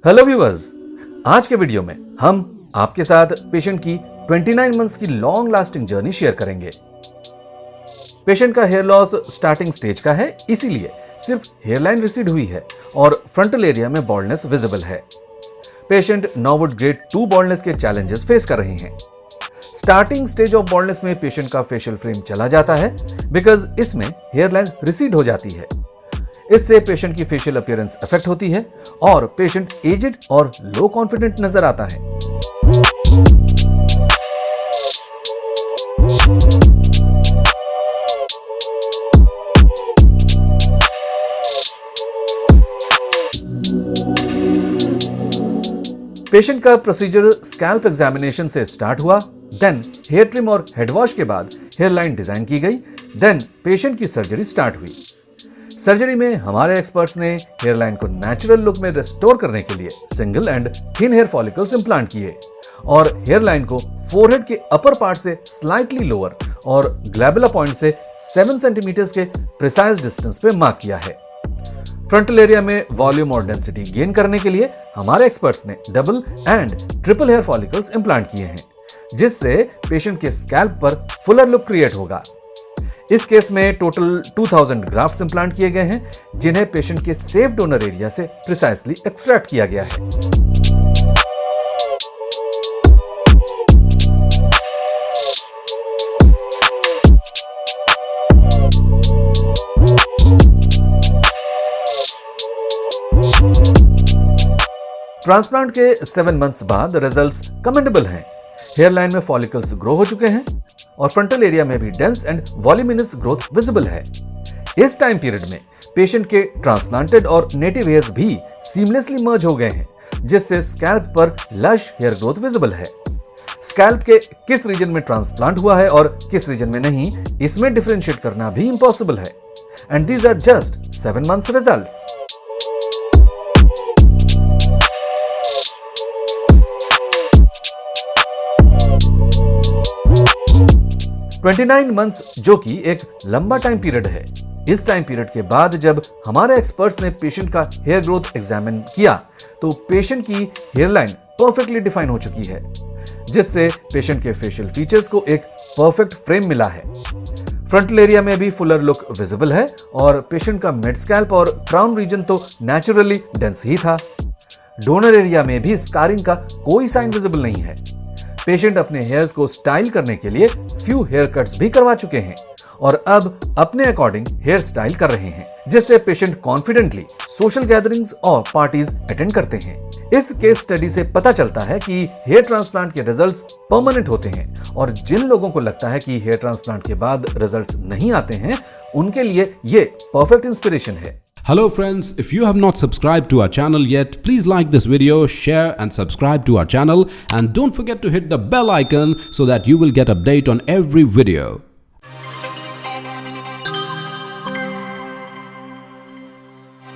Hello viewers, आज के video में हम आपके साथ पेशेंट की 29 मंथ्स की लॉन्ग लास्टिंग जर्नी शेयर करेंगे। पेशेंट का हेयर लॉस स्टार्टिंग स्टेज का है, इसीलिए सिर्फ हेयरलाइन रिसीड हुई है और फ्रंटल एरिया में बॉल्डनेस विजिबल है। पेशेंट नॉर्वुड ग्रेड 2 बॉल्डनेस के चैलेंजेस फेस कर रहे हैं। स्टार्टिंग स्टेज ऑफ बॉल्डनेस में पेशेंट का फेशियल फ्रेम चला जाता है बिकॉज इसमें हेयरलाइन रिसीड हो जाती है। इससे पेशेंट की फेशियल अपीयरेंस अफेक्ट होती है और पेशेंट एजिड और लो कॉन्फिडेंट नजर आता है। पेशेंट का प्रोसीजर स्कैल्प एग्जामिनेशन से स्टार्ट हुआ, देन हेयर ट्रिम और हेड वॉश के बाद हेयर लाइन डिजाइन की गई, देन पेशेंट की सर्जरी स्टार्ट हुई। सर्जरी में हमारे एक्सपर्ट्स ने हेयर लाइन को नेचुरल लुक में रिस्टोर करने के लिए single and thin hair follicles implant किए और हेयर लाइन को फोरहेड के अपर पार्ट से स्लाइटली लोअर और ग्लैबुला पॉइंट से 7 सेंटीमीटर के प्रिसाइज डिस्टेंस पे मार्क किया है। फ्रंटल एरिया में वॉल्यूम और डेंसिटी गेन करने के लिए हमारे एक्सपर्ट्स ने double and triple hair follicles implant किए हैं, जिससे पेशेंट के स्कैल्प पर फुलर लुक क्रिएट होगा। इस केस में टोटल 2000 ग्राफ्ट्स इंप्लांट किए गए हैं, जिन्हें पेशेंट के सेफ डोनर एरिया से प्रिसाइसली एक्सट्रैक्ट किया गया है। ट्रांसप्लांट के 7 मंथ्स बाद रिजल्ट्स कमेंडेबल हैं। हेयरलाइन में फॉलिकल्स ग्रो हो चुके हैं और फ्रंटल एरिया में भी dense and voluminous growth visible है। इस टाइम पीरियड में पेशेंट के ट्रांसप्लांटेड और नेटिव हेयर्स भी सीमलेसली मर्ज हो गए हैं, जिससे स्कैल्प पर लश हेयर ग्रोथ विजिबल है। स्कैल्प के किस रीजन में ट्रांसप्लांट हुआ है और किस रीजन में नहीं, इसमें डिफरेंशिएट करना भी इंपॉसिबल है। And these are just 7 months results. Twenty months जो कि एक लंबा टाइम पीरियड है। इस टाइम पीरियड के बाद जब हमारे एक्सपर्ट्स ने पेशेंट का हेयर ग्रोथ एग्जामिन किया तो पेशेंट की हेयरलाइन परफेक्टली डिफाइन हो चुकी है, जिससे पेशेंट के फेशियल फीचर्स को एक परफेक्ट फ्रेम मिला है। फ्रंटल एरिया में भी फुलर लुक विजिबल है और पेशेंट का मिड स्कैल्प और क्राउन रीजन तो नेचुरली डेंस ही था। डोनर एरिया में भी स्कारिंग का कोई साइन विजिबल नहीं है। पेशेंट अपने हेयर्स को स्टाइल करने के लिए फ्यू हेयर कट्स भी करवा चुके हैं और अब अपने अकॉर्डिंग हेयर स्टाइल कर रहे हैं, जिससे पेशेंट कॉन्फिडेंटली सोशल गैदरिंग्स और पार्टीज अटेंड करते हैं। इस केस स्टडी से पता चलता है कि हेयर ट्रांसप्लांट के रिजल्ट्स परमानेंट होते हैं और जिन लोगों को लगता है कि हेयर ट्रांसप्लांट के बाद रिजल्ट्स नहीं आते हैं, उनके लिए ये परफेक्ट इंस्पिरेशन है। Hello friends, if you have not subscribed to our channel yet, please like this video, share and subscribe to our channel and don't forget to hit the bell icon so that you will get update on every video.